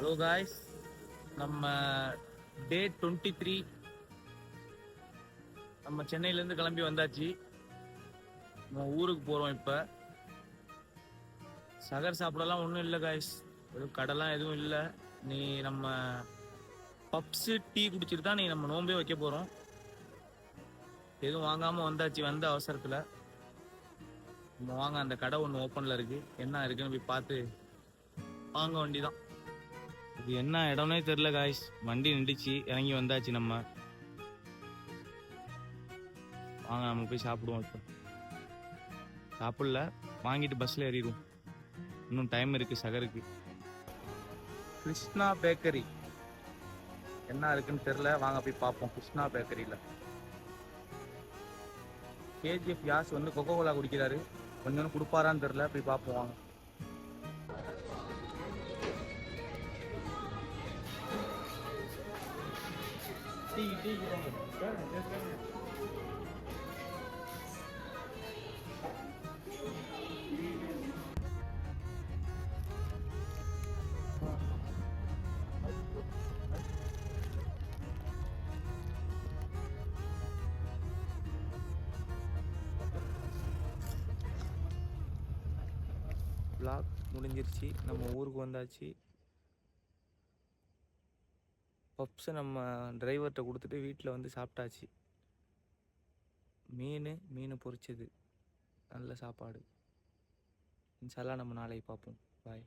Hello guys, நம்ம டே 23 நம்ம சென்னையிலேருந்து கிளம்பி வந்தாச்சு. நம்ம ஊருக்கு போகிறோம். இப்போ சகர் சாப்பிடலாம் ஒன்றும் இல்லை காய்ஸ், எதுவும் கடைலாம் எதுவும் இல்லை. நீ நம்ம பப்ஸு டீ குடிச்சிட்டு தான் நம்ம நோம்பே வைக்க போகிறோம். எதுவும் வாங்காமல் வந்தாச்சு. வந்த அவசரத்தில் நம்ம வாங்க, அந்த கடை ஒன்று ஓப்பனில் இருக்குது. என்ன இருக்குன்னு போய் பார்த்து வாங்க வேண்டிதான். இது என்ன இடம்னே தெரில காய்ஸ். வண்டி நின்றுச்சு, இறங்கி வந்தாச்சு. நம்ம வாங்க, நம்ம போய் சாப்பிடுவோம். இப்போ சாப்பிடல, வாங்கிட்டு பஸ்ஸில் ஏறிடுவோம். இன்னும் டைம் இருக்குது சகருக்கு. கிருஷ்ணா பேக்கரி என்ன இருக்குன்னு தெரில, வாங்க போய் பார்ப்போம். கிருஷ்ணா பேக்கரியில் கேஜிஎஃப் யாஸ் வந்து கொக்கோ கோலா குடிக்கிறாரு. கொஞ்சம் கொடுப்பாரான்னு தெரில, போய் பார்ப்போம் வாங்க. vlog முடிஞ்சிருச்சு. நம்ம ஊருக்கு வந்தாச்சு. பப்ஸை நம்ம டிரைவர்கிட்ட கொடுத்துட்டு வீட்டில் வந்து சாப்பிட்டாச்சு. மீன் பொரிச்சது, நல்ல சாப்பாடு. இன்ஷால்லா நம்ம நாளைக்கு பார்ப்போம். பாய்.